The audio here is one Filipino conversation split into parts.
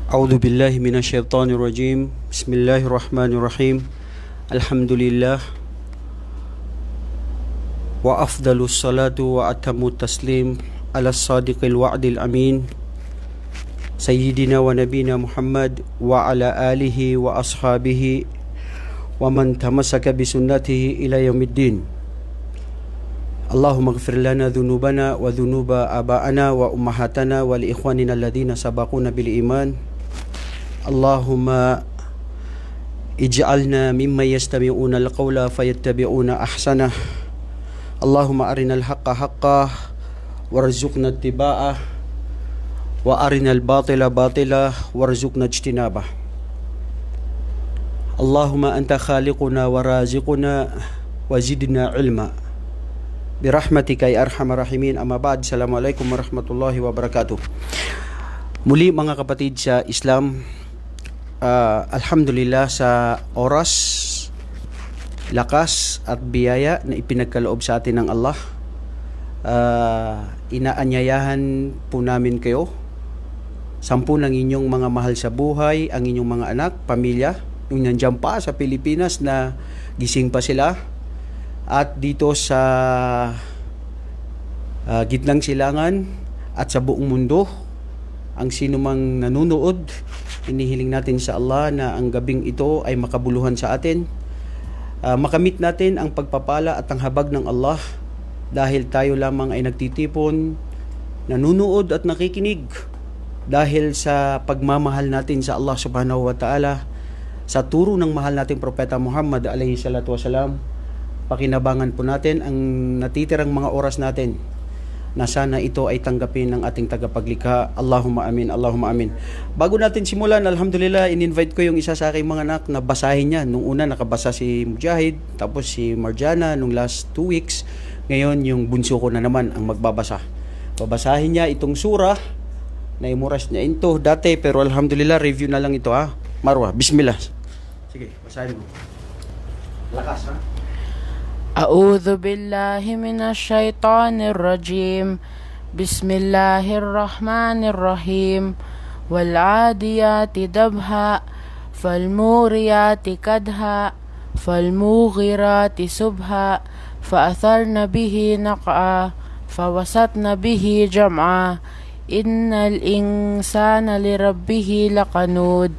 أعوذ بالله من الشيطان الرجيم. بسم الله الرحمن الرحيم. الحمد لله وأفضل الصلاة وأتم التسليم على الصادق الوعد الأمين سيدنا ونبينا محمد وعلى آله وأصحابه ومن تمسك بسنته إلى يوم الدين. اللهم اغفر لنا ذنوبنا وذنوب آبائنا وأمهاتنا ولإخواننا الذين سبقونا بالإيمان. اللهم اجعلنا ممن يستمعون القول فيتبعون أحسنه. اللهم أرنا الحق حقا وارزقنا اتباعه وأرنا الباطل باطلا وارزقنا اجتنابه. اللهم أنت خالقنا ورازقنا وزدنا علما برحمتك يا أرحم الراحمين. أما بعد, Assalamualaikum warahmatullahi wabarakatuh. Muli mga kapatid sa Islam, alhamdulillah sa oras, lakas at biyaya na ipinagkaloob sa atin ng Allah, inaanyayahan po namin kayo, 10 ng inyong mga mahal sa buhay, ang inyong mga anak, pamilya, yung nandiyan pa sa Pilipinas na gising pa sila, at dito sa gitnang silangan at sa buong mundo, ang sino mang nanunood, inihiling natin sa Allah na ang gabing ito ay makabuluhan sa atin, makamit natin ang pagpapala at ang habag ng Allah, dahil tayo lamang ay nagtitipon, nanunood at nakikinig dahil sa pagmamahal natin sa Allah subhanahu wa ta'ala, sa turo ng mahal nating Propeta Muhammad alayhi salatu wasalam. Pakinabangan po natin ang natitirang mga oras natin na sana ito ay tanggapin ng ating tagapaglikha. Allahumma amin, Allahumma amin. Bago natin simulan, alhamdulillah, in-invite ko yung isa sa aking mga anak na basahin niya. Nung una nakabasa si Mujahid, tapos si Marjana nung last 2 weeks. Ngayon yung bunso ko na naman ang magbabasa. Babasahin niya itong surah na imuras niya ito dati, pero alhamdulillah review na lang ito ha. Marwa, bismillah. Sige, basahin mo. Lakas ha. أعوذ بالله من الشيطان الرجيم. بسم الله الرحمن الرحيم. والعاديات ضبحا فالموريات قدحا فالمغيرات سبحا فأثرن به نقعا فوسطن به جمعا إن الإنسان لربه لقنود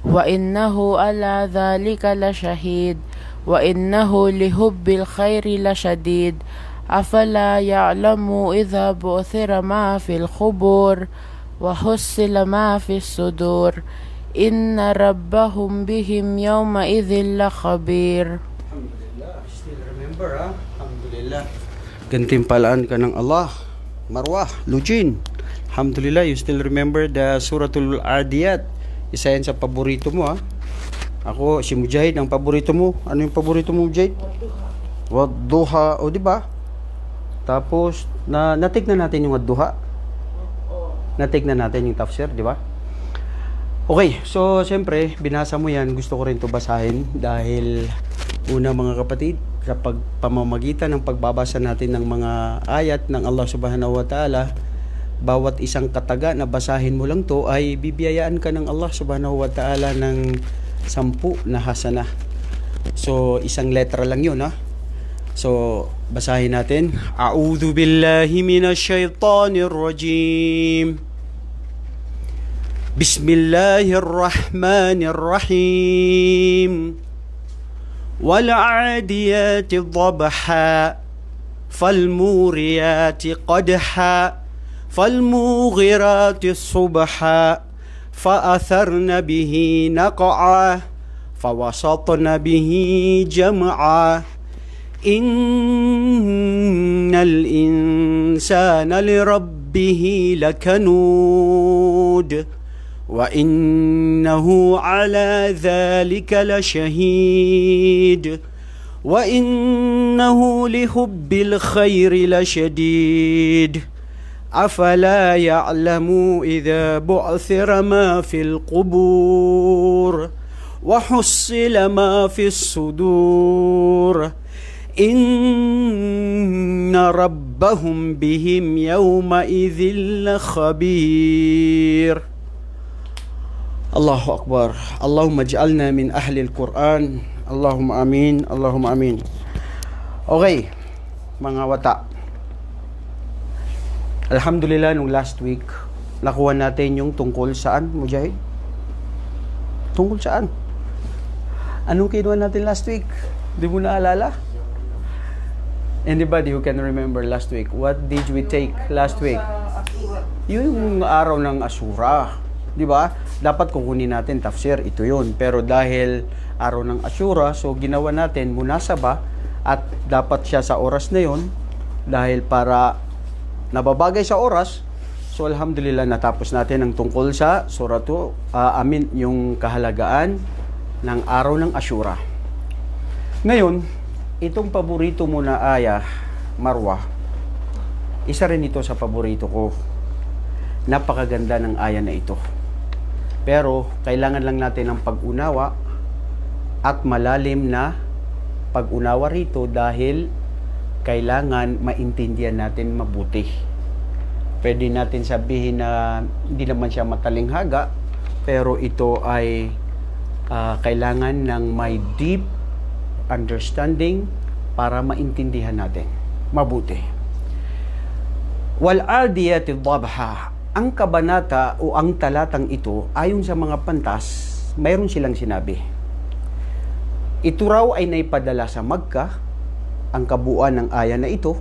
وإنه على ذلك لشهيد وإنه لحب الخير لشديد أفلا يعلم إذا بعثر ما في القبور وحصل ما في الصدور إن ربهم بهم يومئذ لخبير. Alhamdulillah, still remember ha? Alhamdulillah. Gantimpalaan ka ng Allah, Marwah, Lujin. Alhamdulillah, you still remember the Suratul Adiyat. Isa yan sa paborito mo ha. Ako, si Mujahid, ang paborito mo. Ano yung paborito mo, Mujahid? Wadduha. O, di ba? Tapos, natignan natin yung Wadduha. Natignan natin yung tafsir, di ba? Okay, so, siyempre, binasa mo yan. Gusto ko rin ito basahin dahil, una mga kapatid, sa pamamagitan ng pagbabasa natin ng mga ayat ng Allah subhanahu wa ta'ala, bawat isang kataga na basahin mo lang to ay bibiyayaan ka ng Allah subhanahu wa ta'ala ng 10 na hasanah. So, isang letra lang yun ha. So, basahin natin. A'udhu billahi minash shaitanir rajim. Bismillahirrahmanirrahim. Wal'adiyati dhabha falmuriyati qadha falmughirati subha فأثرن به نقعا فوسطن به جمعا إن الإنسان لربه لكنود وإنه على ذلك لشهيد وإنه لحب الخير لشديد أفلا يعلم إذا بعثر ما في القبور وحصل ما في الصدور إن ربهم بهم يومئذ لخبير. Allahu Akbar. Allahumma ij'alna min ahli al-Quran. Allahumma amin. Allahumma amin. Okay, mga wata. Alhamdulillah, nung last week, nakuha natin yung tungkol saan, Mujahid? Tungkol saan? Anong kinuha natin last week? Di mo naalala? Anybody who can remember last week? What did we take last week? Yung araw ng Ashura. Di ba? Dapat kukunin natin tafsir, ito yun. Pero dahil araw ng Ashura, so ginawa natin munasaba at dapat siya sa oras na yun dahil para nababagay sa oras. So alhamdulillah, natapos natin ang tungkol sa suratu yung kahalagaan ng araw ng Ashura. Ngayon, itong paborito mo na aya, Marwa, isa rin ito sa paborito ko. Napakaganda ng aya na ito. Pero kailangan lang natin ng pag-unawa at malalim na pag-unawa rito dahil kailangan maintindihan natin mabuti. Pwede natin sabihin na hindi naman siya matalinghaga, pero ito ay kailangan ng may deep understanding para maintindihan natin mabuti. Wal-adiyati dhabha. Ang kabanata o ang talatang ito, ayon sa mga pantas, mayroon silang sinabi. Ito raw ay naipadala sa Makkah, ang kabuuan ng aya na ito.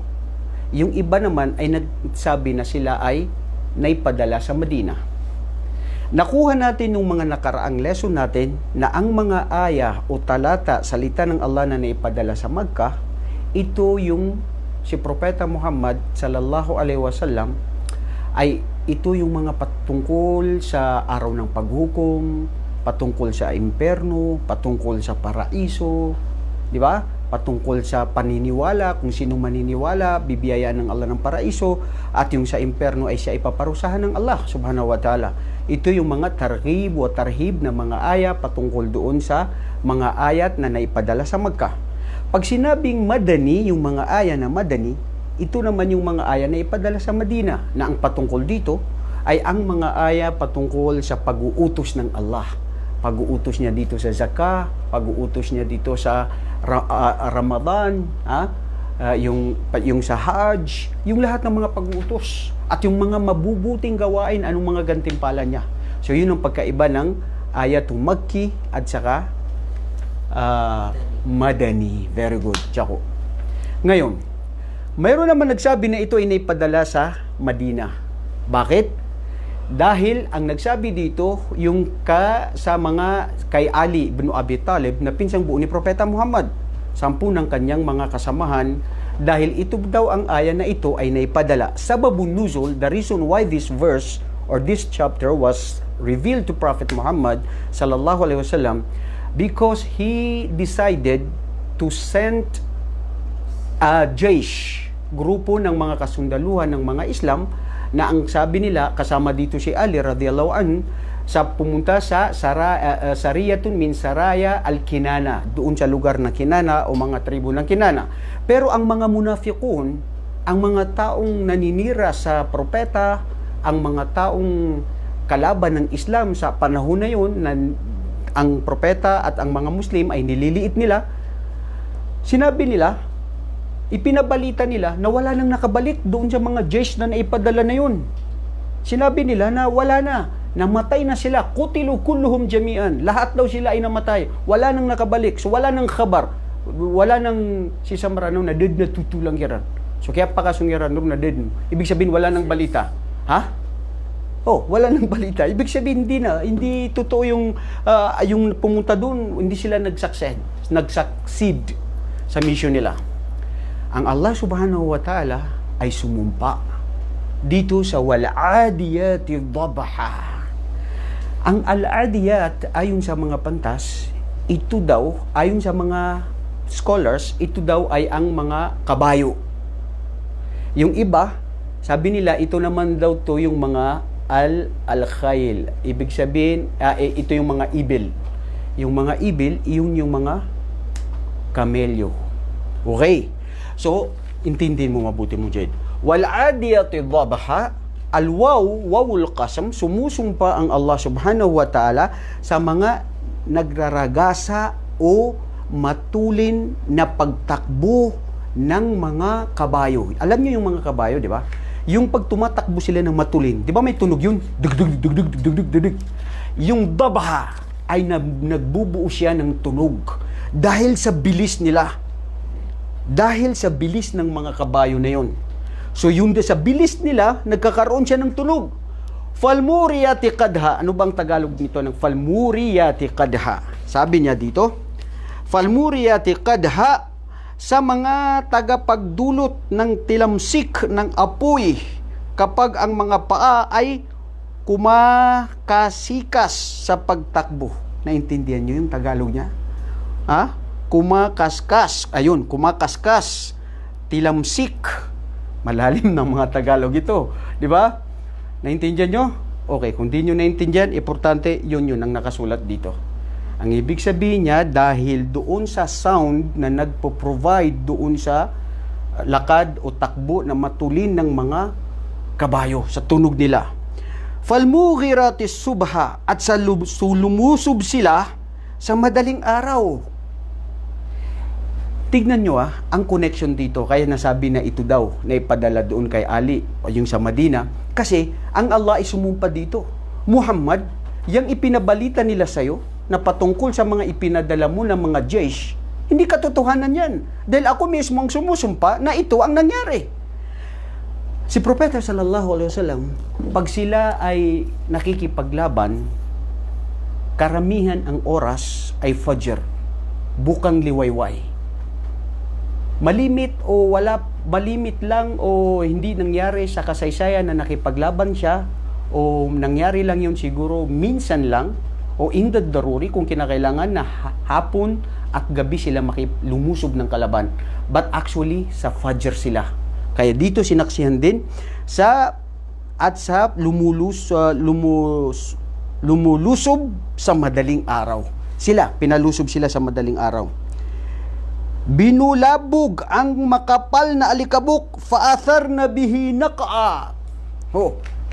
Yung iba naman ay nagsabi na sila ay naipadala sa Medina. Nakuha natin nung mga nakaraang lesson natin na ang mga aya o talata, salita ng Allah na naipadala sa Makkah, ito yung si Propeta Muhammad sallallahu alaihi wasallam ay ito yung mga patungkol sa araw ng paghukom, patungkol sa imperno, patungkol sa paraiso, di ba? Patungkol sa paniniwala, kung sino maniniwala, bibiyayaan ng Allah ng paraiso, at yung sa imperno ay siya ipaparusahan ng Allah subhanahu wa ta'ala. Ito yung mga targhib o tarhib na mga aya patungkol doon sa mga ayat na naipadala sa Makkah. Pag sinabing Madani, yung mga aya na Madani, ito naman yung mga aya na ipadala sa Medina, na ang patungkol dito ay ang mga aya patungkol sa pag-uutos ng Allah. Pag-uutos niya dito sa zakah, pag-uutos niya dito sa Ramadan, yung sa Hajj, yung lahat ng mga pag-uutos at yung mga mabubuting gawain, anong mga gantimpala niya. So yun ang pagkaiba ng ayatul Makki at saka Madani. Very good, Chako. Ngayon, mayroon naman nagsabi na ito ay naipadala sa Madina. Bakit? Dahil ang nagsabi dito yung sa mga kay Ali ibn Abi Talib na pinsang buo ni Propeta Muhammad, 10 ng kanyang mga kasamahan, dahil ito daw ang aya na ito ay naipadala. Sababun nuzul, the reason why this verse or this chapter was revealed to Prophet Muhammad sallallahu alaihi wasallam, because he decided to send a jaysh, grupo ng mga kasundaluhan ng mga Islam, na ang sabi nila, kasama dito si Ali radhiyallahu an, sa pumunta sa Sariyatun min Saraya al-Kinana, doon sa lugar ng Kinana o mga tribo ng Kinana. Pero ang mga munafiqun, ang mga taong naninira sa propeta, ang mga taong kalaban ng Islam sa panahon na yun, na ang propeta at ang mga Muslim ay nililiit nila, sinabi nila, ipinabalita nila na wala nang nakabalik doon sa mga jaysh na naipadala na yun. Sinabi nila na wala na, namatay na sila, kutilu kulluhum jami'an, lahat daw sila ay namatay, wala nang nakabalik, so wala nang khabar, wala nang si Samrano na dead na tutulang yaran. So kaya pakasungyaran na dead, ibig sabihin wala nang balita. Ha? Oh, wala nang balita. Ibig sabihin hindi totoo yung pumunta doon, hindi sila nag-succeed sa mission nila. Ang Allah subhanahu wa ta'ala ay sumumpa dito sa wal-adiyati dhabha. Ang al-adiyat, ayon sa mga pantas, ito daw, ayon sa mga scholars, ito daw ay ang mga kabayo. Yung iba, sabi nila, ito naman daw to yung mga al-khayl. Ibig sabihin, ito yung mga ibil. Yung mga ibil, yung mga kamelyo. Okay. So, intindihin mo mabuti mo, Jed. Wal-adiyati dhabha, Al-waw, wawul qasam, sumusumpa ang Allah subhanahu wa ta'ala sa mga nagraragasa o matulin na pagtakbo ng mga kabayo. Alam niyo yung mga kabayo, di ba? Yung pag tumatakbo sila ng matulin, di ba may tunog yun? Dug-dug, dug-dug, dug-dug, dug-dug. Yung dabha ay nagbubuo siya ng tunog dahil sa bilis nila. Dahil sa bilis ng mga kabayo na yon. So yung sa bilis nila, nagkakaroon siya ng tunog. Falmuriyati qadha. Ano bang Tagalog nito ng falmuriyati qadha? Sabi niya dito, falmuriyati qadha, sa mga tagapagdulot ng tilamsik ng apoy kapag ang mga paa ay kumakasikas sa pagtakbo. Naintindihan niyo yung Tagalog niya? Ha? Kumakaskas. Ayun, kumakaskas. Tilamsik. Malalim ng mga Tagalog ito. Di ba? Naintindihan nyo? Okay, kung di nyo naintindihan, importante, yun ang nakasulat dito. Ang ibig sabihin niya, dahil doon sa sound na nagpo-provide doon sa lakad o takbo na matulin ng mga kabayo sa tunog nila. Falmughiratis subha, at sa lumusob sila sa madaling araw. Tignan nyo ang connection dito. Kaya nasabi na ito daw na ipadala doon kay Ali o yung sa Madina. Kasi ang Allah ay sumumpa dito. Muhammad, yung ipinabalita nila sa'yo na patungkol sa mga ipinadala mo ng mga jaysh, hindi katotohanan yan. Dahil ako mismo ang sumusumpa na ito ang nangyari. Si Propeta sallallahu alaihi wasallam, pag sila ay nakikipaglaban, karamihan ang oras ay fajr, bukang liwayway. Malimit o wala, malimit lang o hindi nangyari sa kasaysayan na nakipaglaban siya, o nangyari lang yun siguro minsan lang, o indad daruri kung kinakailangan na hapon at gabi sila lumusob ng kalaban. But actually, sa fajr sila. Kaya dito sinaksihan din sa lumulusob sa madaling araw. Pinalusob sila sa madaling araw. Binulabog ang makapal na alikabok, faathar na bihi naqaa.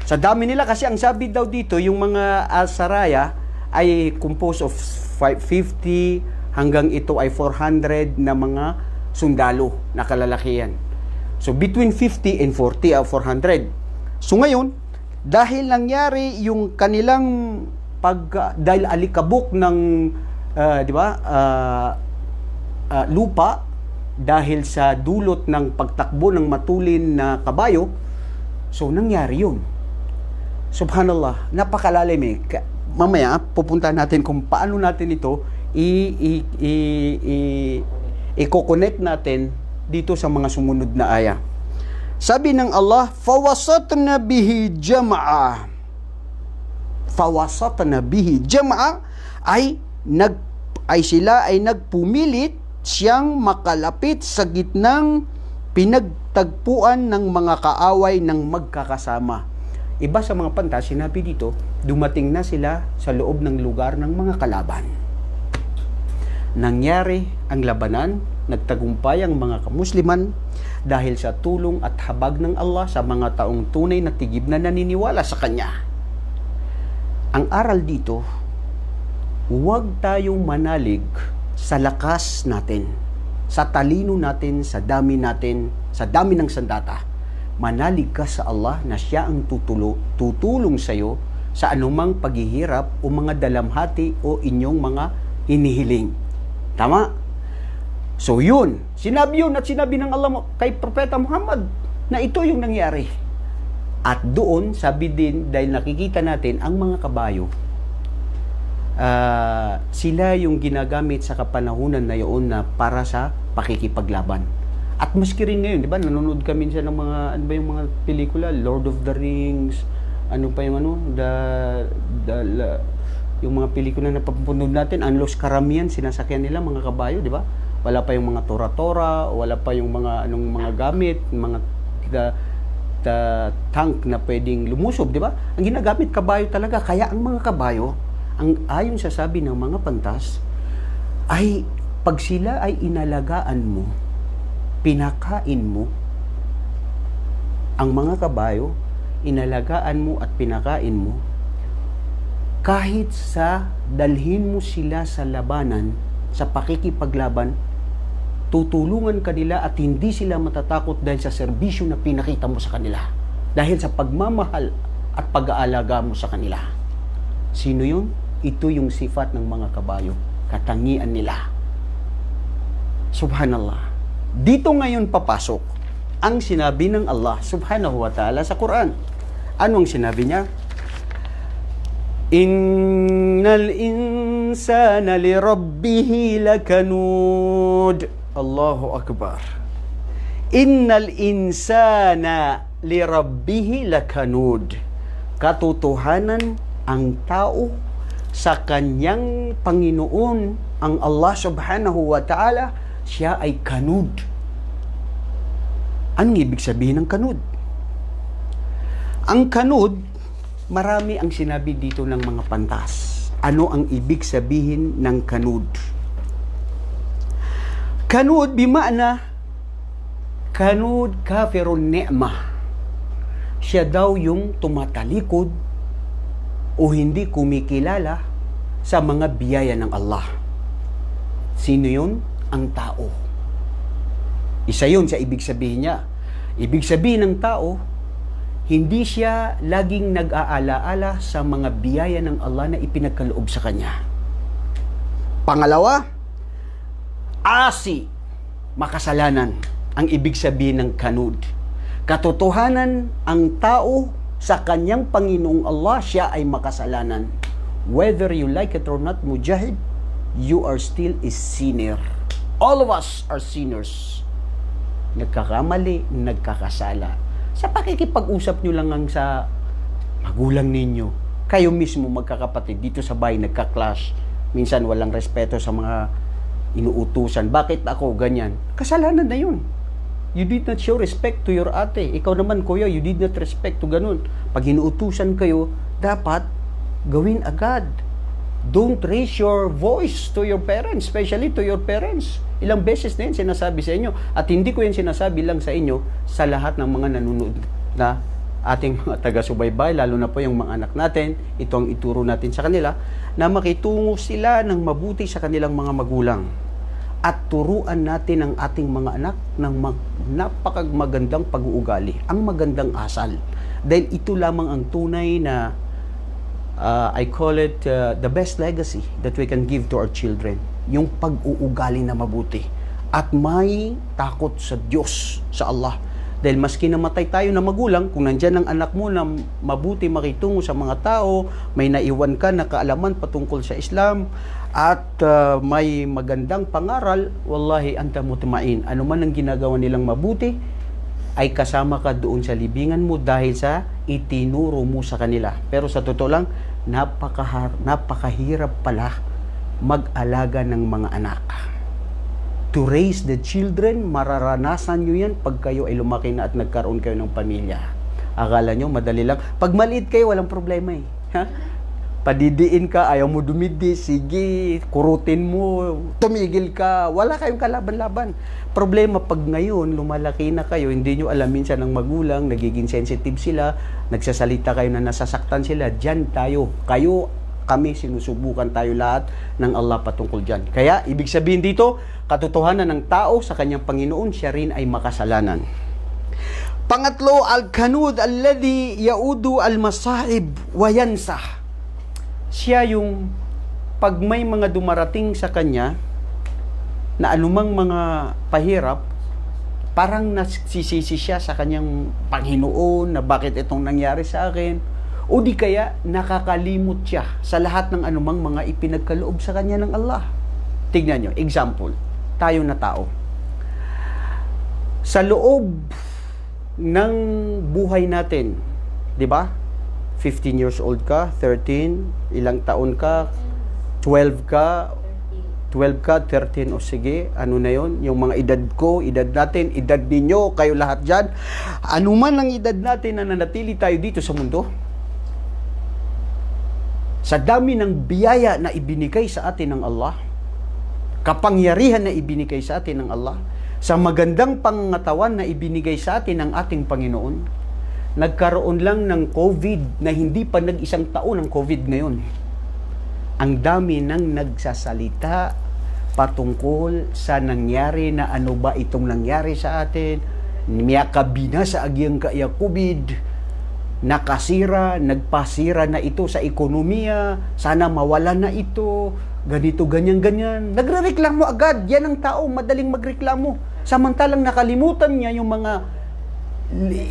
Sa dami nila, kasi ang sabi daw dito, yung mga saraya ay composed of 50 hanggang ito ay 400 na mga sundalo na kalalakihan. So between 50 and 40 o 400. So ngayon, dahil nangyari yung kanilang dahil alikabok ng lupa, dahil sa dulot ng pagtakbo ng matulin na kabayo, so nangyari yun. Subhanallah, napakalalim eh. Mamaya, pupunta natin kung paano natin ito i-connect natin dito sa mga sumunod na aya. Sabi ng Allah, fawasatna bihi jam'a. Fawasatna bihi jam'a ay sila ay nagpumilit siyang makalapit sa gitnang pinagtagpuan ng mga kaaway ng magkakasama. Iba sa mga pantas, sinabi dito, dumating na sila sa loob ng lugar ng mga kalaban. Nangyari ang labanan, nagtagumpay ang mga kamusliman dahil sa tulong at habag ng Allah sa mga taong tunay na tigib na naniniwala sa Kanya. Ang aral dito, huwag tayong manalig sa lakas natin, sa talino natin, sa dami ng sandata. Manalig ka sa Allah na Siya ang tutulong sa iyo sa anumang paghihirap o mga dalamhati o inyong mga hinihiling. Tama? So yun, sinabi ng Allah kay Propeta Muhammad na ito yung nangyari. At doon, sabi din, dahil nakikita natin ang mga kabayo, sila yung ginagamit sa kapanahunan na yun na para sa pakikipaglaban. At maski rin ngayon, di ba, nanonood kami minsan ng mga, ano ba yung mga pelikula, Lord of the Rings, ano pa yung yung mga pelikula na papunod natin, ang Los Karamihan, sinasakyan nila mga kabayo, di ba? Wala pa yung mga tora-tora, wala pa yung mga mga gamit, mga tank na pwedeng lumusob, di ba? Ang ginagamit kabayo talaga. Kaya ang mga kabayo, ang ayon sa sabi ng mga pantas, ay pag sila ay inalagaan mo, pinakain mo ang mga kabayo, inalagaan mo at pinakain mo, kahit sa dalhin mo sila sa labanan, sa pakikipaglaban, tutulungan ka nila at hindi sila matatakot dahil sa serbisyo na pinakita mo sa kanila. Dahil sa pagmamahal at pag-aalaga mo sa kanila. Sino yun? Ito yung sifat ng mga kabayo. Katangian nila. Subhanallah. Dito ngayon papasok ang sinabi ng Allah subhanahu wa ta'ala sa Quran. Anong sinabi niya? Innal insana li rabbihi lakanud. Allahu Akbar. Innal insana li rabbihi lakanud. Katotohanan, ang tao sa kanyang Panginoon, ang Allah subhanahu wa ta'ala, siya ay kanud. Anong ibig sabihin ng kanud? Ang kanud, marami ang sinabi dito ng mga pantas. Ano ang ibig sabihin ng kanud? Kanud bima'na kanud kafirun ni'mah. Siya daw yung tumatalikod o hindi kumikilala sa mga biyaya ng Allah. Sino yun? Ang tao. Isa yun sa ibig sabihin niya. Ibig sabihin ng tao, hindi siya laging nag-aalaala sa mga biyaya ng Allah na ipinagkaloob sa kanya. Pangalawa, asi, makasalanan, ang ibig sabihin ng kanud. Katotohanan, ang tao sa kanyang Panginoong Allah, siya ay makasalanan. Whether you like it or not, Mujahid, you are still a sinner. All of us are sinners. Nagkakamali, nagkakasala. Sa pakikipag-usap nyo lang sa magulang ninyo, kayo mismo magkakapatid dito sa bahay nagka-clash. Minsan walang respeto sa mga inuutusan. Bakit ako ganyan? Kasalanan na yun. You did not show respect to your ate. Ikaw naman, kuya, you did not respect to ganun. Pag inuutusan kayo, dapat gawin agad. Don't raise your voice to your parents, especially to your parents. Ilang beses na yan sinasabi sa inyo. At hindi ko yan sinasabi lang sa inyo, sa lahat ng mga nanonood na ating mga taga-subaybay, lalo na po yung mga anak natin. Ito ang ituro natin sa kanila, na makitungo sila ng mabuti sa kanilang mga magulang. At turuan natin ang ating mga anak ng napakagandang pag-uugali, ang magandang asal. Dahil ito lamang ang tunay na I call it the best legacy that we can give to our children. Yung pag-uugali na mabuti. At may takot sa Diyos, sa Allah. Dahil maski namatay tayo na magulang, kung nandyan ang anak mo na mabuti makitungo sa mga tao, may naiwan ka na kaalaman patungkol sa Islam, at may magandang pangaral, wallahi anta mutmain. Ano man ang ginagawa nilang mabuti, ay kasama ka doon sa libingan mo dahil sa itinuro mo sa kanila. Pero sa totoo lang, napakahirap pala mag-alaga ng mga anak. To raise the children, mararanasan nyo yan pag kayo ay lumaki na at nagkaroon kayo ng pamilya. Akala nyo, madali lang. Pag maliit kayo, walang problema eh. Ha? Padidiin ka, ayaw mo dumidi, sige, kurutin mo, tumigil ka, wala kayong kalaban-laban. Problema pag ngayon, lumalaki na kayo, hindi nyo alam minsan ng magulang, nagiging sensitive sila, nagsasalita kayo na nasasaktan sila, dyan tayo, kami, sinusubukan tayo lahat ng Allah patungkol dyan. Kaya, ibig sabihin dito, katotohanan ng tao sa kanyang Panginoon, siya rin ay makasalanan. Pangatlo, al-kanud alladhi yaudu al-masahib wa yansah. Siya yung pag may mga dumarating sa kanya na anumang mga pahirap, parang nasisisi siya sa kanyang Panginoon na bakit itong nangyari sa akin, o di kaya nakakalimot siya sa lahat ng anumang mga ipinagkaloob sa kanya ng Allah. Tignan nyo, example, tayo na tao. Sa loob ng buhay natin, di ba? 15 years old ka, 13, ilang taon ka, 12 ka, 13, o sige, ano na yon, yung mga edad ko, edad natin, edad ninyo, kayo lahat dyan, ano man ang edad natin na nanatili tayo dito sa mundo, sa dami ng biyaya na ibinigay sa atin ng Allah, kapangyarihan na ibinigay sa atin ng Allah, sa magandang pangangatawan na ibinigay sa atin ng ating Panginoon, nagkaroon lang ng COVID na hindi pa nag-isang taon ang COVID ngayon. Ang dami nang nagsasalita patungkol sa nangyari na ano ba itong nangyari sa atin, miyakabina sa agyang kaya COVID, nakasira, nagpasira na ito sa ekonomiya, sana mawala na ito, ganito, ganyan. Nagrereklamo agad, yan ang tao, madaling magreklamo. Samantalang nakalimutan niya yung mga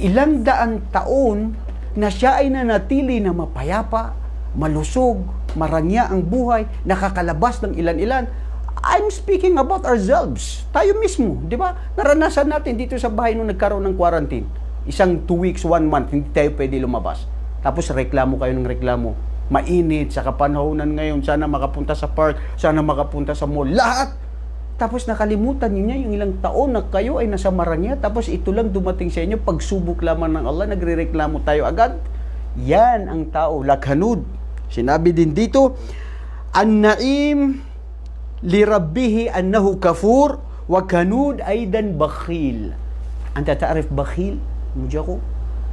ilang daan taon na siya ay nanatili na mapayapa, malusog, marangya ang buhay, nakakalabas ng ilan-ilan. I'm speaking about ourselves. Tayo mismo, di ba? Naranasan natin dito sa bahay nung nagkaroon ng quarantine. Isang 2 weeks, 1 month, hindi tayo pwede lumabas. Tapos reklamo kayo ng reklamo. Mainit, sa kapanahonan ngayon, sana makapunta sa park, sana makapunta sa mall, lahat. Tapos nakalimutan niyo yung ilang taon na kayo ay nasa Maranya, tapos ito lang dumating sa inyo, pagsubok lamang ng Allah, nagrereklamo tayo agad. Yan ang tao, lakhanud. Sinabi din dito, an-na'im li rabbihi annahu kafur wa kanud aidan bakhil. Anta ta'rif bakhil? Mudya ko,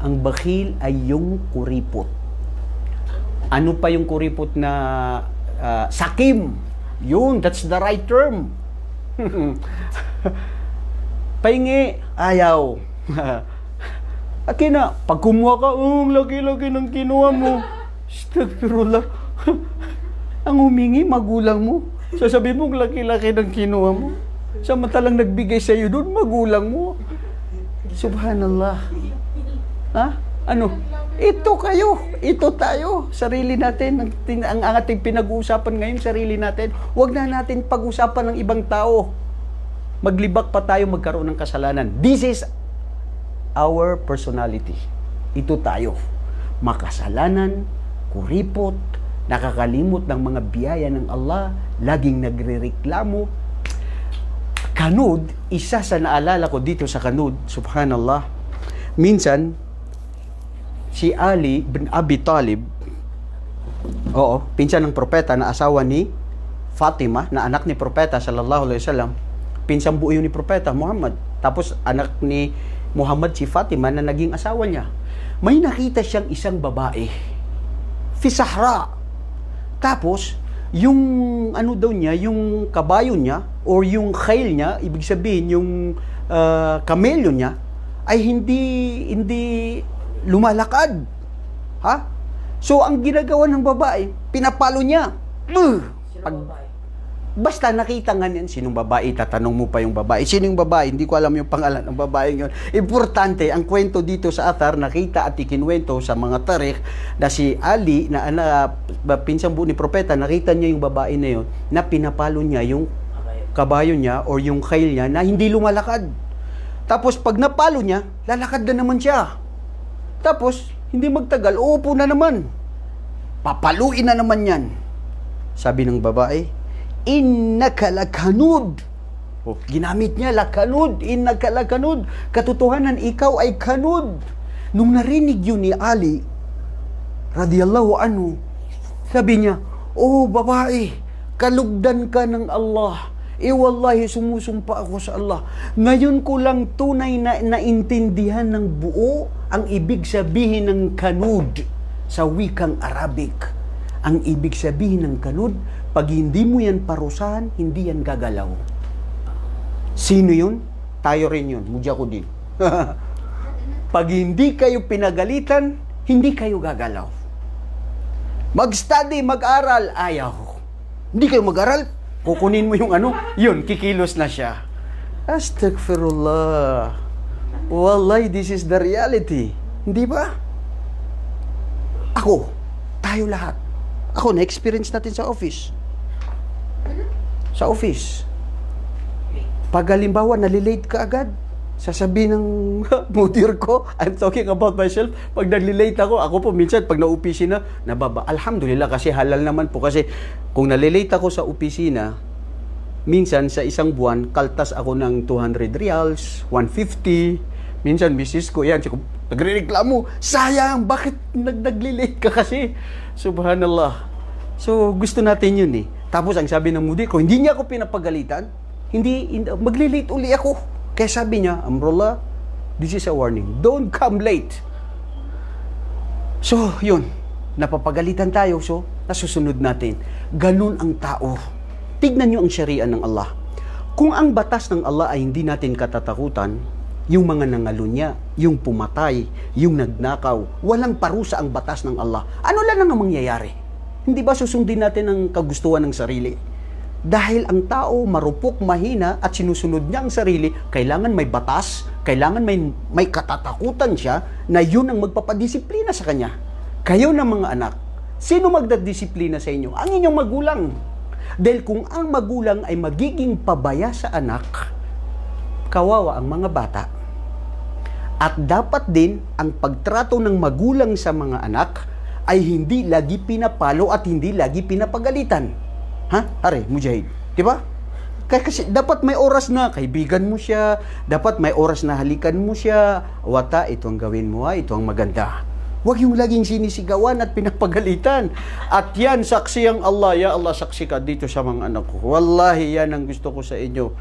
ang bakhil ay yung kuripot. Ano pa yung kuripot na sakim? Yun, that's the right term. Pahingi, ayaw. Akina, pag kumuha ka, laki-laki ng kinuha mo. Astagfirullah. Ang humingi, magulang mo. Sasabihin mo, laki-laki ng kinuha mo. Samantalang nagbigay sa iyo doon, magulang mo. Subhanallah. Ha? Ano? Ito kayo, ito tayo, sarili natin, ang ating pinag-uusapan ngayon, sarili natin. Huwag na natin pag-usapan ng ibang tao. Maglibak pa tayo magkaroon ng kasalanan. This is our personality. Ito tayo. Makasalanan, kuripot, nakakalimot ng mga biyaya ng Allah, laging nagrereklamo. Kanud, isa sa naalala ko dito sa kanud, subhanallah, minsan, si Ali bin Abi Talib, pinsan ng propeta na asawa ni Fatima, na anak ni propeta sallallahu alaihi wasallam, pinsang buo yun ni propeta Muhammad. Tapos anak ni Muhammad si Fatima na naging asawa niya. May nakita siyang isang babae fi sahra. Tapos yung ano daw niya, yung kabayo niya or yung khayl niya, ibig sabihin yung kamelyo niya ay hindi lumalakad. Ha? So, ang ginagawa ng babae, pinapalo niya. Basta nakita nga niyan, sinong babae, tatanong mo pa yung babae. Sino yung babae? Hindi ko alam yung pangalan ng babae yun. Importante, ang kwento dito sa athar, nakita at ikinwento sa mga tarikh na si Ali, na pinsang buo ni propeta, nakita niya yung babae na yun, na pinapalo niya yung kabayo niya or yung khayl niya na hindi lumalakad. Tapos, pag napalo niya, lalakad na naman siya. Tapos, hindi magtagal, uupo na naman. Papaluin na naman yan. Sabi ng babae, innaka lakanud. Ginamit niya, lakanud, innaka lakanud. Katotohanan, ikaw ay kanud. Nung narinig yun ni Ali, radiyallahu anhu, sabi niya, babae, kalugdan ka ng Allah. Wallahi, sumusumpa ako sa Allah. Ngayon ko lang tunay na naintindihan ng buo ang ibig sabihin ng kanud sa wikang Arabic. Ang ibig sabihin ng kanud, pag hindi mo yan parusahan, hindi yan gagalaw. Sino yun? Tayo rin yun. Mudya ko din. Pag hindi kayo pinagalitan, hindi kayo gagalaw. Mag-study, mag-aral, ayaw. Hindi kayo mag-aral, kukunin mo yung yun, kikilos na siya. Astaghfirullah. Wallahi, this is the reality. Hindi ba? Ako, tayo lahat. Ako, na-experience natin sa office. Sa office. Pag halimbawa, nalilate ka agad, sasabihin ng mudir ko, I'm talking about myself, pag nalilate ako po minsan, pag na-opisina, alhamdulillah, kasi halal naman po. Kasi kung nalilate ako sa opisina, minsan sa isang buwan, kaltas ako ng 200 reals, 150, minsan misis ko, yan, nagre-reklamo, sayang, bakit naglilate ka kasi? Subhanallah. So, gusto natin yun eh. Tapos, ang sabi ng mudir ko, hindi niya ako pinapagalitan, hindi maglilate uli ako. Kaya sabi niya, Amrullah, this is a warning. Don't come late. So, yun. Napapagalitan tayo, so nasusunod natin. Ganun ang tao. Tignan nyo ang syariah ng Allah. Kung ang batas ng Allah ay hindi natin katatakutan, yung mga nangalunya, yung pumatay, yung nagnakaw, walang parusa ang batas ng Allah. Ano lang ang mangyayari? Hindi ba susundin natin ang kagustuhan ng sarili? Dahil ang tao marupok, mahina at sinusunod niya ang sarili, kailangan may batas, kailangan may katatakutan siya na yun ang magpapadisiplina sa kanya. Kayo na mga anak, sino magdadisiplina sa inyo? Ang inyong magulang. Dahil kung ang magulang ay magiging pabaya sa anak, kawawa ang mga bata. At dapat din ang pagtrato ng magulang sa mga anak ay hindi lagi pinapalo at hindi lagi pinapagalitan. Ha? Are, Mujahid. Diba? Kasi dapat may oras na kaibigan mo siya, dapat may oras na halikan mo siya, wata, ito ang gawin mo, ito ang maganda. Huwag yung laging sinisigawan at pinapagalitan. At yan, saksi ang Allah. Ya Allah, saksi ka dito sa mga anak ko. Wallahi, yan ang gusto ko sa inyo.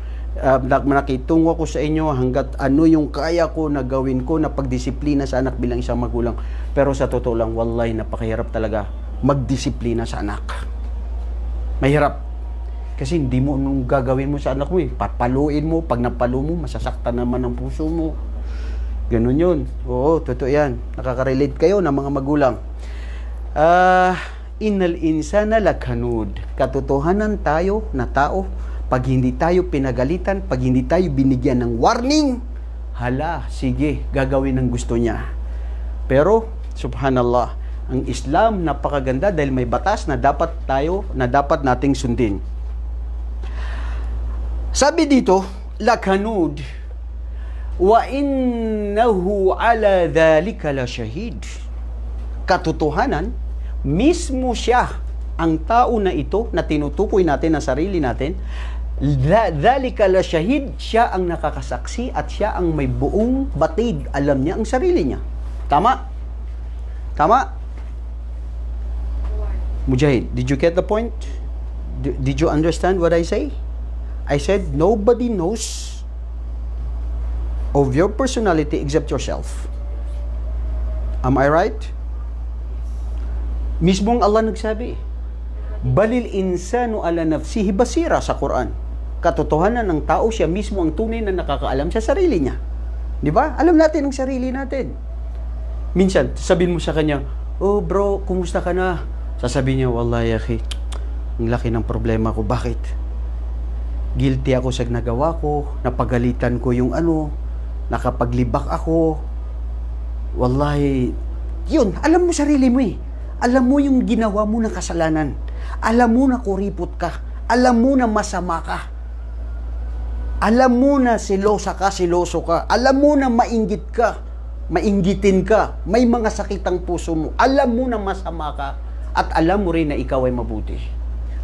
Nakitungo ko sa inyo hanggat ano yung kaya ko na gawin ko na pagdisiplina sa anak bilang isang magulang. Pero sa totoo lang, wallahi, napakahirap talaga magdisiplina sa anak. Mahirap. Kasi hindi mo nung gagawin mo sa anak mo papaluin mo. Pag napalo mo, masasaktan naman ang puso mo. Ganun yun. Oo, totoo yan. Nakaka-relate kayo ng mga magulang. Innal insana lakanud. Katotohanan tayo na tao. Pag hindi tayo pinagalitan, pag hindi tayo binigyan ng warning, hala, sige, gagawin ang gusto niya. Pero, subhanallah, ang Islam napakaganda dahil may batas na dapat nating sundin. Sabi dito, lakanud, wa innahu ala dhalika la shahid. Katotohanan, mismo siya, ang tao na ito, na tinutukoy natin na sarili natin, dhalika la shahid, siya ang nakakasaksi at siya ang may buong batid. Alam niya ang sarili niya. Tama? Tama? Mujahid, did you get the point? Did you understand what I say? I said, nobody knows of your personality except yourself. Am I right? Mismong Allah nagsabi, balil insanu ala nafsihi basira sa Quran. Katotohanan ng tao, siya mismo ang tunay na nakakaalam sa sarili niya. Di ba? Alam natin ang sarili natin. Minsan, sabihin mo sa kanya, oh bro, kumusta ka na? Sasabihin niya, wallahi akhi, ang laki ng problema ko. Bakit? Guilty ako sa nagawa ko, napagalitan ko yung nakapaglibak ako. Wallahi, yun, alam mo sarili mo eh. Alam mo yung ginawa mo na kasalanan. Alam mo na kuripot ka. Alam mo na masama ka. Alam mo na siloso ka. Alam mo na mainggit ka. Mainggitin ka. May mga sakit ang puso mo. Alam mo na masama ka. At alam mo rin na ikaw ay mabuti.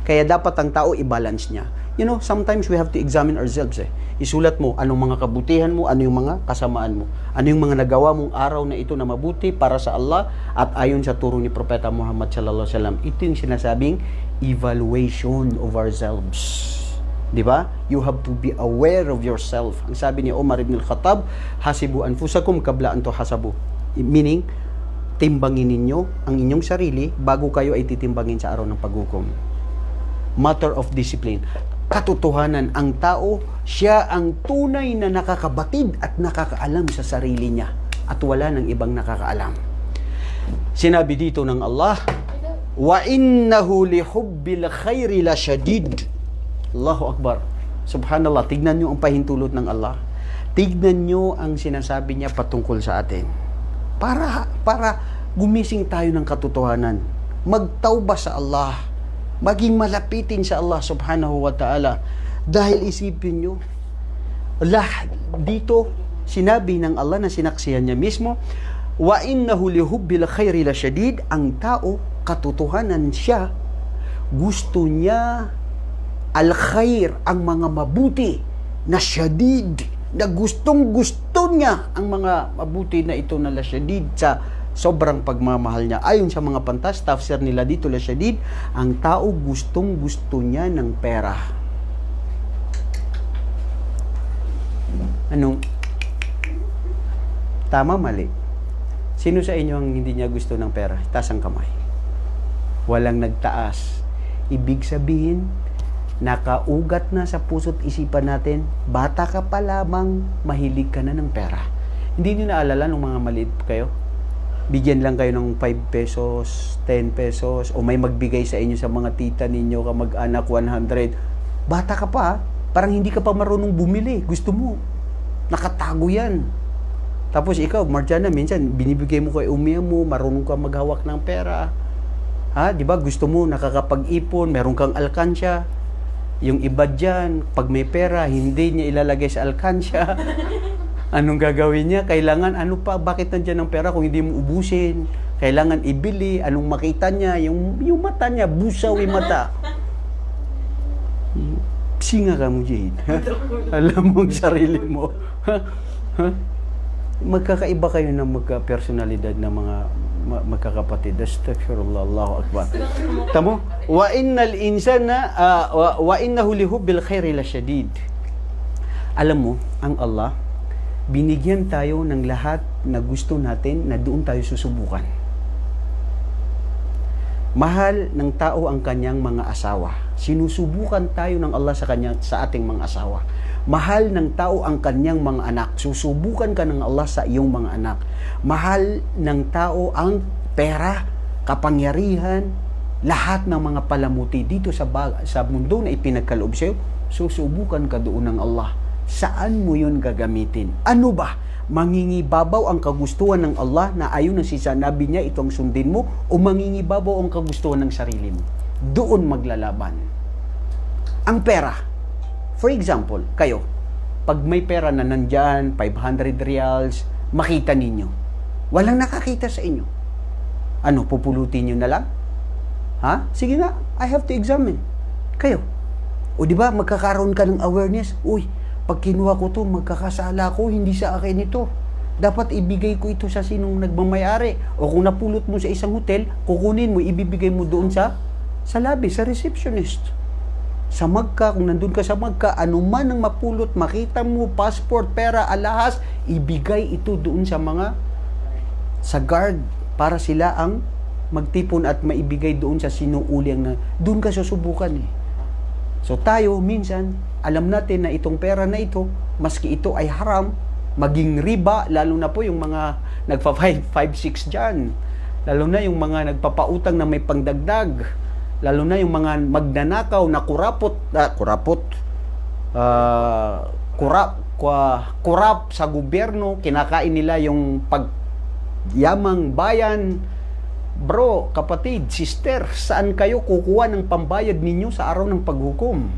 Kaya dapat ang tao i-balance niya. You know, sometimes we have to examine ourselves eh. Isulat mo anong mga kabutihan mo, ano yung mga kasamaan mo. Ano yung mga nagawa mong araw na ito na mabuti para sa Allah at ayon sa turo ni Propeta Muhammad sallallahu alaihi wasallam. Ito yung sinasabing evaluation of ourselves. Di ba? You have to be aware of yourself. Ang sabi ni Umar ibn al-Khattab, hasibu anfusakum qabla an tuhasabu. Meaning, timbangin ninyo ang inyong sarili bago kayo ay titimbangin sa araw ng paghukom. Matter of discipline. Katotohanan, ang tao, siya ang tunay na nakakabatid at nakakaalam sa sarili niya at wala ng ibang nakakaalam. Sinabi dito ng Allah, wa innahu lihubbil khairi la shadid. Allahu Akbar. Subhanallah, tignan nyo ang pahintulot ng Allah. Tignan nyo ang sinasabi niya patungkol sa atin. Para gumising tayo ng katotohanan. Magtauba sa Allah. Maging malapitin sa Allah subhanahu wa ta'ala. Dahil isipin nyo, dito sinabi ng Allah na sinaksihan niya mismo, wa innahu lihubbil khairi la shadid. Ang tao, katotohanan siya, gusto niya al-khair, ang mga mabuti, na shadid, na gustong-gusto niya ang mga mabuti na ito na la shadid sa sobrang pagmamahal niya. Ayon sa mga pantas, tafsir nila dito la shadid, ang tao gustong-gusto niya ng pera. Anong? Tama, mali? Sino sa inyo ang hindi niya gusto ng pera? Taas ang kamay. Walang nagtaas. Ibig sabihin, nakaugat na sa puso't isipan natin, bata ka pa lamang, mahilig ka na ng pera. Hindi niyo naalala nung mga maliit kayo? Bigyan lang kayo ng 5 pesos, 10 pesos, o may magbigay sa inyo sa mga tita ninyo, kamag-anak, 100. Bata ka pa, parang hindi ka pa marunong bumili. Gusto mo. Nakatago yan. Tapos ikaw, Marjana, minsan binibigay mo kay umiya mo, marunong ka maghawak ng pera. Ha, 'di ba? Gusto mo nakakapag-ipon, meron kang alkansya. Yung iba diyan, pag may pera, hindi niya ilalagay sa alkansya. Anong gagawin niya? Kailangan ano pa, bakit nandiyan ang pera kung hindi mo ubusin? Kailangan ibili, anong makita niya, yung mata niya, busaw yung mata. Singa ka mo, Jade. Alam mo ang sarili mo. Magkakaiba kayo ng magka-personalidad ng mga magkakapatid. Astaghfirullah, Allahu Akbar. Tamo? Wa innal insana wa innahu lihubbil khairi lasyadid. Alam mo, ang Allah, binigyan tayo ng lahat na gusto natin na doon tayo susubukan. Mahal ng tao ang kanyang mga asawa. Sinusubukan tayo ng Allah sa ating mga asawa. Mahal ng tao ang kanyang mga anak. Susubukan ka ng Allah sa iyong mga anak. Mahal ng tao ang pera, kapangyarihan, lahat ng mga palamuti dito sa mundo na ipinagkaloob sa'yo. Susubukan ka doon ng Allah. Saan mo yun gagamitin? Ano ba? Mangingibabaw ang kagustuhan ng Allah na ayon ng sinabi niya itong sundin mo, o mangingibabaw ang kagustuhan ng sarili mo? Doon maglalaban. Ang pera. For example, kayo, pag may pera na nandyan, 500 reals, makita ninyo. Walang nakakita sa inyo. Ano, pupulutin nyo na lang? Ha? Sige na, I have to examine. Kayo. O di ba magkakaroon ka ng awareness? Uy, pag kinuha ko to, magkakasala ko, hindi sa akin ito. Dapat ibigay ko ito sa sinong nagmamayari. O kung napulot mo sa isang hotel, kukunin mo, ibibigay mo doon sa labi, sa receptionist. Sa Magka, kung nandun ka sa Magka, anuman ang mapulot, makita mo, passport, pera, alahas, ibigay ito doon sa guard para sila ang magtipon at maibigay doon sa sinuuli ang doon ka susubukan eh. So tayo, minsan, alam natin na itong pera na ito, maski ito ay haram, maging riba, lalo na po yung mga nagpa 5-6 dyan. Lalo na yung mga nagpapautang na may pangdagdag. Lalo na yung mga magnanakaw na kurap sa gobyerno, kinakain nila yung pagyamang bayan. Bro, kapatid, sister, saan kayo kukuha ng pambayad ninyo sa araw ng paghukom?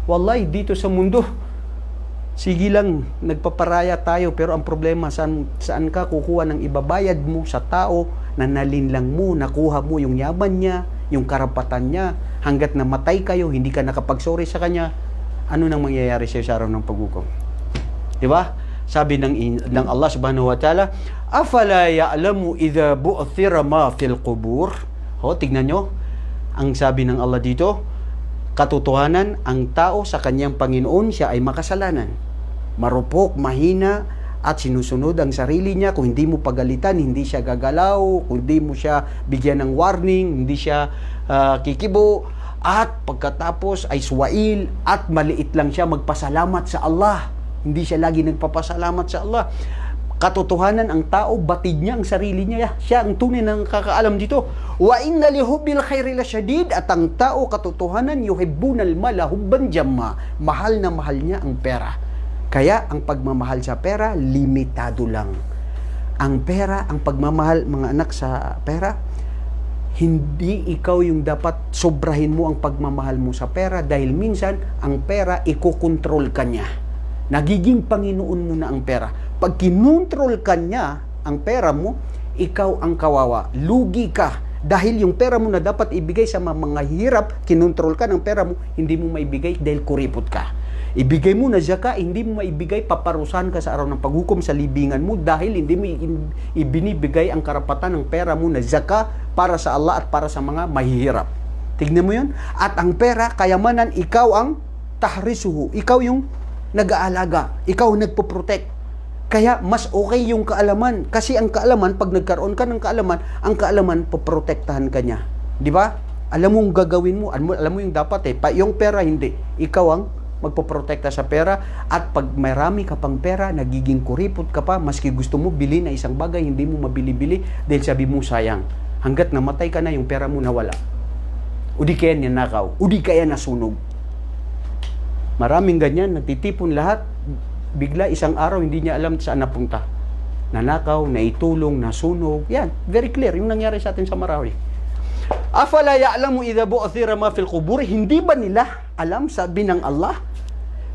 Wallahi, dito sa mundo, sige lang, nagpaparaya tayo, pero ang problema, saan ka kukuha ng ibabayad mo sa tao na nalinlang mo, nakuha mo yung yaman niya, yung karapatan niya, hanggat namatay kayo, hindi ka nakapag-sorry sa kanya, ano nang mangyayari sa'yo sa araw ng paghukom? Diba? Sabi ng Allah subhanahu wa ta'ala, afala ya'lamu idha bu'thira ma fil qubur. Tignan nyo, ang sabi ng Allah dito, katotohanan, ang tao sa kanyang Panginoon, siya ay makasalanan, marupok, mahina, at sinusunod ang sarili niya. Kung hindi mo pagalitan, hindi siya gagalaw. Kung hindi mo siya bigyan ng warning, hindi siya kikibo. At pagkatapos ay swail at maliit lang siya magpasalamat sa Allah. Hindi siya lagi nagpapasalamat sa Allah. Katotohanan, ang tao, batid niya ang sarili niya. Siya ang tunay na nakakaalam dito. Wa inna lihubbil khairi lasyadid. At ang tao, katotohanan, yuhibbunal mala hubban jamma. Mahal na mahal niya ang pera. Kaya ang pagmamahal sa pera, limitado lang. Ang pera, ang pagmamahal, mga anak, sa pera, hindi ikaw yung dapat sobrahin mo ang pagmamahal mo sa pera, dahil minsan ang pera, ikokontrol ka niya. Nagiging Panginoon mo na ang pera. Pag kinontrol ka niya ang pera mo, ikaw ang kawawa. Lugi ka. Dahil yung pera mo na dapat ibigay sa mga hirap, kinontrol ka ng pera mo, hindi mo maibigay dahil kuripot ka. Ibigay mo na zaka, hindi mo maibigay, paparusahan ka sa araw ng paghukom sa libingan mo dahil hindi mo ibinibigay ang karapatan ng pera mo na zaka para sa Allah at para sa mga mahihirap. Tignan mo yun. At ang pera, kayamanan, ikaw ang tahrisuhu. Ikaw yung nag-aalaga. Ikaw ang nagpo-protect. Kaya mas okay yung kaalaman. Kasi ang kaalaman, pag nagkaroon ka ng kaalaman, ang kaalaman, poprotektahan ka niya. Di ba? Alam mo yung gagawin mo, alam mo yung dapat yung pera, hindi. Ikaw ang magpoprotekta sa pera, at pag marami ka pang pera, nagiging kuripot ka pa, maski gusto mo bili na isang bagay, hindi mo mabili-bili, dahil sabi mo sayang. Hanggat namatay ka na, yung pera mo nawala. O di kaya nanakaw, o di kaya nasunog. Maraming ganyan, nagtitipon lahat, bigla isang araw hindi niya alam saan napunta. Nanakaw, naitulong, nasunog. Yan, very clear yung nangyari sa atin sa Marawi. Afala ya'lamu idha bu'thira ma fil qubur, hindi ba nila alam, sabi ng Allah,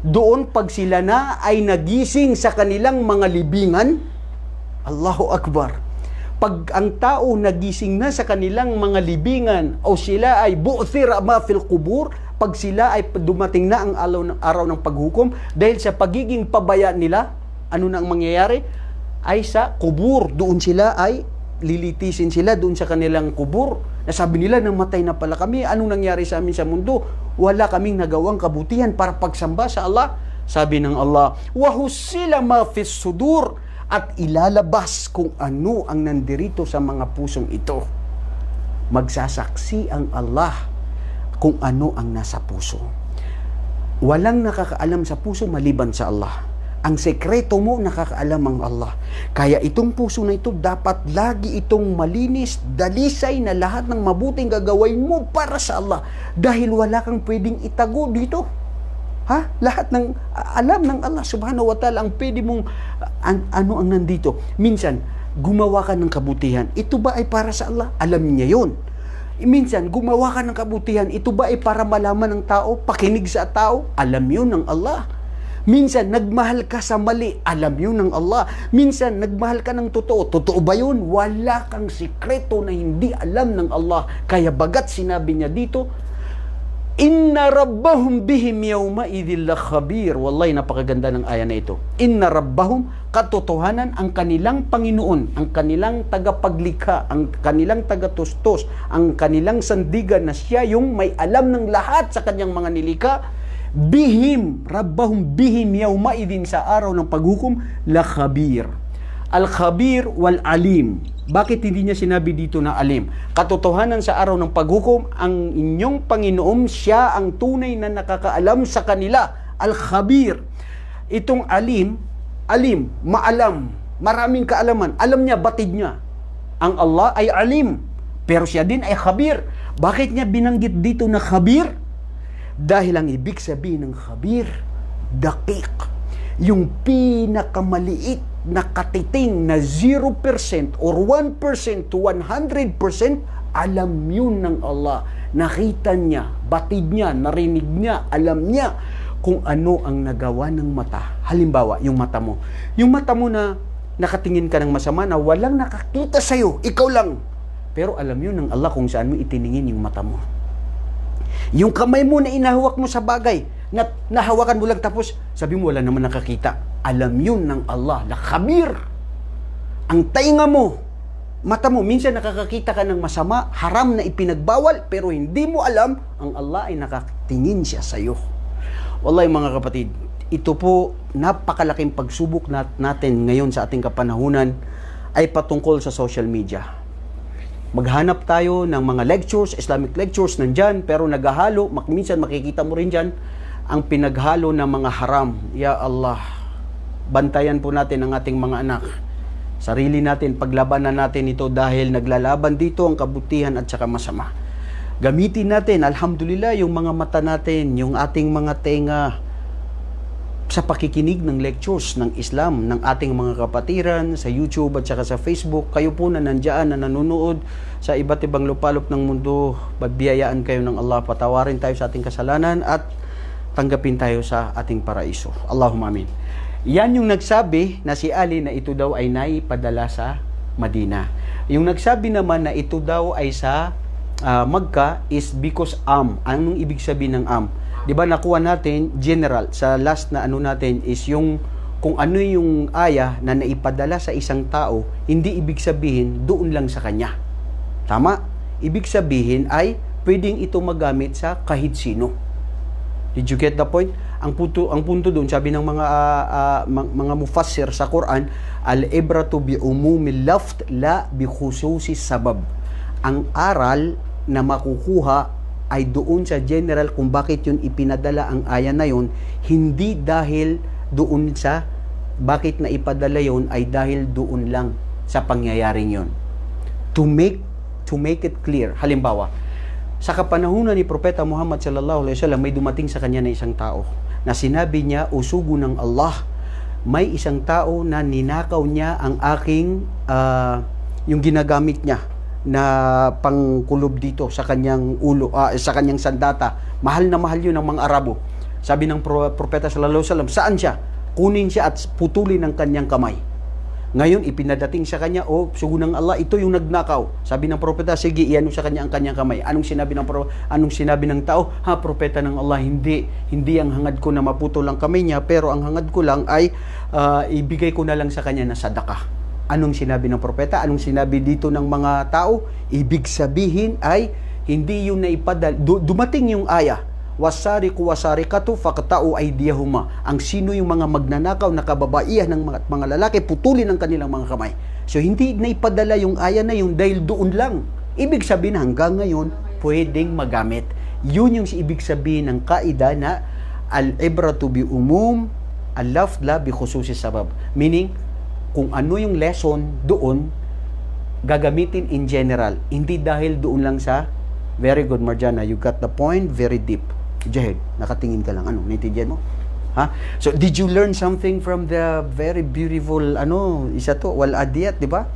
doon pag sila na ay nagising sa kanilang mga libingan? Allahu Akbar. Pag ang tao nagising na sa kanilang mga libingan, o sila ay bu'thira ma fil qubur, pag sila ay dumating na ang araw ng paghukom, dahil sa pagiging pabaya nila, ano na ang mangyayari? Ay sa kubur, doon sila ay lilitisin sila doon sa kanilang kubur. Nasabi nila, namatay na pala kami. Anong nangyari sa amin sa mundo? Wala kaming nagawang kabutihan para pagsamba sa Allah. Sabi ng Allah, wahusila ma fis sudur, at ilalabas kung ano ang nandirito sa mga pusong ito. Magsasaksi ang Allah kung ano ang nasa puso. Walang nakakaalam sa puso maliban sa Allah. Ang sekreto mo, nakakaalam ang Allah. Kaya itong puso na ito, dapat lagi itong malinis, dalisay na lahat ng mabuting gagawin mo para sa Allah. Dahil wala kang pwedeng itago dito. Lahat ng alam ng Allah subhanahu wa ta'ala ang pwede mong, ano ang nandito. Minsan, gumawa ka ng kabutihan. Ito ba ay para sa Allah? Alam niya yun. Minsan, gumawa ka ng kabutihan, ito ba ay para malaman ng tao, pakinig sa tao? Alam yun ng Allah. Minsan, nagmahal ka sa mali, alam yun ng Allah. Minsan, nagmahal ka ng totoo, totoo ba yun? Wala kang sikreto na hindi alam ng Allah. Kaya bagat sinabi niya dito, Inna rabbahum bihim yawma idhil lakhabir. Wallahi, napakaganda ng aya na ito. Inna rabbahum, katotohanan, ang kanilang Panginoon, ang kanilang tagapaglikha, ang kanilang tagatustos, ang kanilang sandigan na siya yung may alam ng lahat sa kanyang mga nilikha. Bihim, rabbahum bihim yawma idhin, sa araw ng paghukom, lakhabir. Al-khabir wal-alim. Bakit hindi niya sinabi dito na alim? Katotohanan sa araw ng paghukom, ang inyong Panginoon, siya ang tunay na nakakaalam sa kanila. Al-khabir. Itong alim, maalam, maraming kaalaman. Alam niya, batid niya. Ang Allah ay alim, pero siya din ay khabir. Bakit niya binanggit dito na khabir? Dahil ang ibig sabihin ng khabir, daqiq. Yung pinakamaliit na katiting na 0% or 1% to 100%, alam yun ng Allah. Nakita niya, batid niya, narinig niya, alam niya kung ano ang nagawa ng mata. Halimbawa, yung mata mo. Yung mata mo na nakatingin ka ng masama na walang nakakita sa'yo, ikaw lang. Pero alam yun ng Allah kung saan mo itiningin yung mata mo. Yung kamay mo na inahawak mo sa bagay, na nahawakan mo lang tapos sabi mo wala naman nakakita. Alam yun ng Allah, lakhabir. Ang tainga mo, mata mo, minsan nakakakita ka ng masama, haram na ipinagbawal, pero hindi mo alam, ang Allah ay nakatingin siya sa'yo. Wallahi mga kapatid, ito po napakalaking pagsubok natin ngayon sa ating kapanahunan ay patungkol sa social media. Maghanap tayo ng mga lectures, Islamic lectures nandyan, pero naghahalo, minsan makikita mo rin dyan, ang pinaghalo ng mga haram. Ya Allah, bantayan po natin ang ating mga anak. Sarili natin, paglabanan natin ito dahil naglalaban dito ang kabutihan at saka masama. Gamitin natin, alhamdulillah, yung mga mata natin, yung ating mga tenga sa pakikinig ng lectures ng Islam, ng ating mga kapatiran sa YouTube at saka sa Facebook. Kayo po na nandiyan, na nanonood sa iba't ibang lupalop ng mundo, pagbiyayaan kayo ng Allah, patawarin tayo sa ating kasalanan at tanggapin tayo sa ating paraiso. Allahumma amin. Yan yung nagsabi na si Ali na ito daw ay naipadala sa Madina. Yung nagsabi naman na ito daw ay sa Magka is because Anong ibig sabihin ng Di ba nakuha natin, general, sa last na ano natin is yung kung ano yung aya na naipadala sa isang tao, hindi ibig sabihin doon lang sa kanya. Tama? Ibig sabihin ay pwedeng ito magamit sa kahit sino. Did you get the point? Ang punto doon, sabi ng mga mufassir sa Quran, al-ibratu bi umumil lafz la bi khususis sabab. Ang aral na makukuha ay doon sa general kung bakit yun ipinadala ang aya na yun, hindi dahil doon sa bakit na ipadala yun ay dahil doon lang sa pangyayaring yun. To make it clear, halimbawa, sa kapanahunan ni Propeta Muhammad sallallahu alaihi wasallam, may dumating sa kanya na isang tao na sinabi niya, usugo ng Allah, may isang tao na ninakaw niya ang aking yung ginagamit niya na pangkulob dito sa kanyang ulo, sa kanyang sandata. Mahal na mahal yun ng mga Arabo. Sabi ng Propeta sallallahu alaihi wasallam, saan siya? Kunin siya at putulin ang kanyang kamay. Ngayon, ipinadating sa kanya, sugo ng Allah, ito yung nagnakaw. Sabi ng propeta, sige, iano sa kanya ang kanyang kamay. Anong sinabi ng tao? Propeta ng Allah, hindi ang hangad ko na maputol ang kamay niya, pero ang hangad ko lang ay ibigay ko na lang sa kanya na sadaka. Anong sinabi ng propeta? Anong sinabi dito ng mga tao? Ibig sabihin ay, hindi yung naipadal. Dumating yung aya, wasariqu wasariqatu faqta'u aydiyahuma. Ang sino yung mga magnanakaw na kababaihan ng mga lalaki, putulin ang kanilang mga kamay. So hindi na ipadala yung aya na yun dahil doon lang. Ibig sabihin hanggang ngayon pwedeng magamit. Yun yung ibig sabihin ng kaida na al-ibratu bi umum al-lafz la bi khususis sabab. Meaning kung ano yung lesson doon gagamitin in general, hindi dahil doon lang sa. Very good, Marjana, you got the point, very deep. Jahid, nakatingin ka lang. Ano, naintindihan mo? Ha? So, did you learn something from the very beautiful, isa to, wal adiyat, di ba?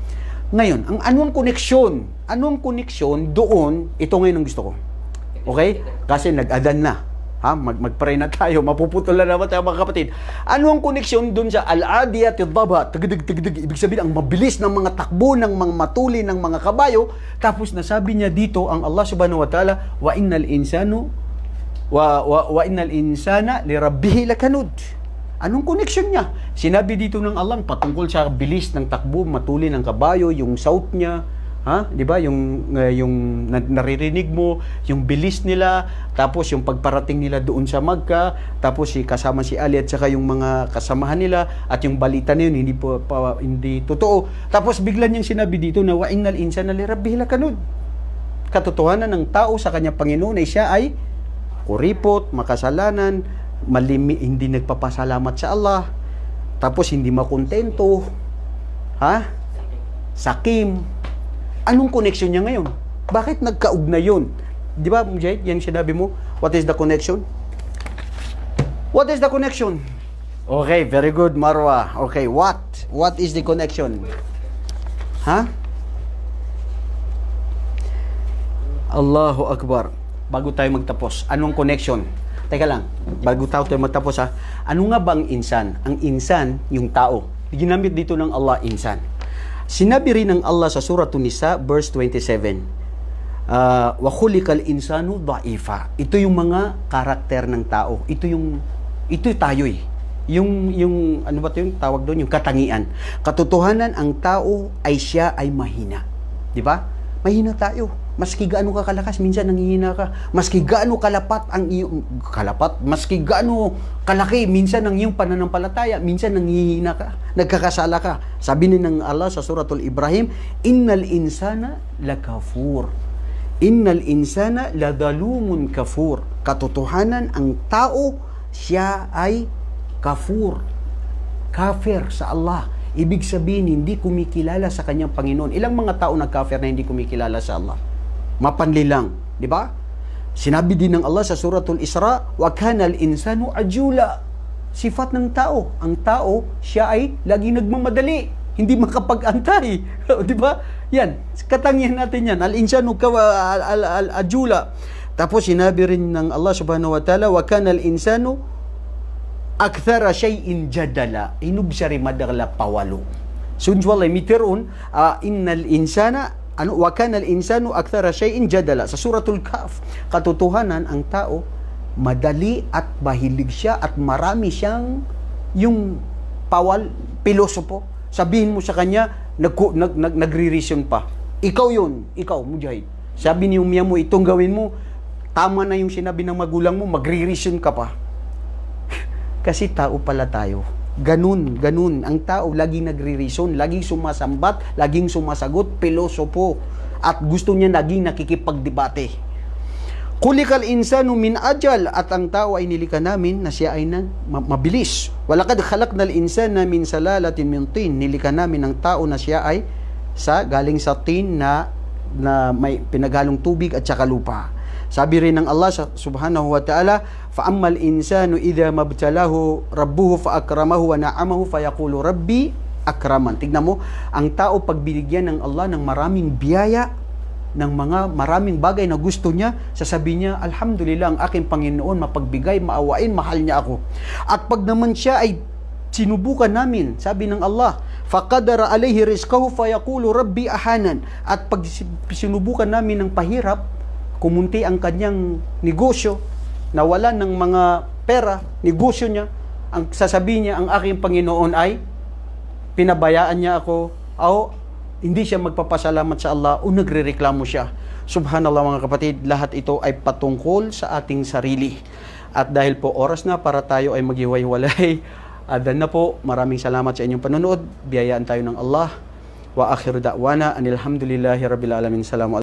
Ngayon, anong koneksyon? Anong koneksyon doon? Ito ngayon ang gusto ko. Okay? Kasi nag-adan na. Ha? Mag-pray na tayo. Mapuputol na naman tayo, mga kapatid. Ano ang koneksyon doon sa al-adiyat al-dhabha? Tagdag. Ibig sabihin, ang mabilis ng mga takbo, ng mga matuli, ng mga kabayo. Tapos nasabi niya dito, ang Allah subhanahu wa ta'ala, wa innal insana li rabbihi lakanud. Anong koneksyon niya? Sinabi dito ng Allah patungkol sa bilis ng takbo, matuli ng kabayo, yung south niya, ha? 'Di ba? Yung naririnig mo, yung bilis nila, tapos yung pagparating nila doon sa Makkah, tapos kasama si Ali at saka yung mga kasamahan nila, at yung balita na yun hindi totoo. Tapos bigla niyang sinabi dito na wa innal insana li rabbihi lakanud. Katotohanan ng tao sa kanyang Panginoon ay siya ay kuripot, makasalanan, hindi nagpapasalamat sa Allah, tapos hindi makontento, sakim. Anong connection niya ngayon? Bakit nagkaugnay yun? Di ba, Mujahid, yan sinabi mo? What is the connection? What is the connection? Okay, very good, Marwa. Okay, what is the connection? Allahu Akbar. Bago tayo magtapos, anong connection? Teka lang, bago tayo magtapos ano nga ba ang insan? Ang insan, yung tao. Ginamit dito ng Allah, insan. Sinabi rin ng Allah sa Surah An-Nisa, verse 27, wa khuliqal insanu dha'ifa. Ito yung mga karakter ng tao. Ito tayo eh. Yung ano ba 'to yung tawag doon, yung katangian. Katotohanan, ang tao siya ay mahina. Di ba? Mahina tayo. Maski gaano ka kalakas, minsan nanghihina ka. Maski gaano maski gaano kalaki, minsan ang iyong pananampalataya, minsan nanghihina ka, nagkakasala ka. Sabi ni ng Allah sa Suratul Ibrahim, innal insana lakafur. Innal insana ladalumun kafur. Katotohanan, ang tao, siya ay kafur. Kafir sa Allah. Ibig sabihin, hindi kumikilala sa kanyang Panginoon. Ilang mga tao nagkafir na hindi kumikilala sa Allah? Mapanli lang, di ba? Sinabi din ng Allah sa Suratul Isra, wa kana al-insanu ajula. Sifat ng tao, ang tao, siya ay laging nagmamadali, hindi makapag-antay. Di ba? Yan, katangian natin yan. Al-insanu al-ajula. Tapos sinabi rin ng Allah subhanahu wa ta'ala, wa kana al-insanu akthara shay'in jadala. Inubsari madagla pawalo. Sunjwalay mitiron, innal insana wa kana al-insanu akthara shay'in jadala. Sa Suratul Kahf, katotohanan, ang tao madali at mahilig siya at marami siyang yung pilosopo. Sabihin mo sa kanya, nagre-reason pa. Ikaw yun, ikaw, Mujahid. Sabi ni Umiya mo, itong gawin mo, tama na yung sinabi ng magulang mo, magre-reason ka pa. Kasi tao pala tayo. Ganun. Ang tao laging nagre-reason, laging sumasambat, laging sumasagot, pilosopo. At gusto niya laging nakikipagdebate. Kulikal insanu min ajal, at ang tao ay nilikha namin na siya ay mabilis. Walakad khalaqnal insana min salalatin min tin. Nilikha namin ang tao na siya ay galing sa tin na may pinaghalong tubig at saka lupa. Sabi rin ng Allah subhanahu wa ta'ala, فَأَمَّا الْإِنسَانُ إِذَا مَبْتَلَاهُ رَبُّهُ فَأَكْرَمَهُ وَنَعَمَهُ فَيَقُولُ رَبِّي أَكْرَمَنِ. Tignan mo, ang tao pag binigyan ng Allah ng maraming biyaya, ng mga maraming bagay na gusto niya, sasabihin niya, Alhamdulillah, ang aking Panginoon, mapagbigay, maawain, mahal niya ako. At pag naman siya ay sinubukan namin, sabi ng Allah, فَقَدَرَ عَلَيْهِ رِزْقَهُ فَيَقُولُ رَبِّي أَحَانًا. At pag sinubukan namin ng pahirap, kumunti ang kanyang negosyo, nawalan ng mga pera, negosyo niya, ang sasabihin niya, ang aking Panginoon ay pinabayaan niya ako, o hindi siya magpapasalamat sa Allah, o nagrereklamo siya. Subhanallah mga kapatid, lahat ito ay patungkol sa ating sarili. At dahil po oras na para tayo ay maghiwa-hiwalay, adan na po, maraming salamat sa inyong panonood, biyayaan tayo ng Allah, wa akhiru da'wana, anilhamdulillahi rabbil alamin, salamu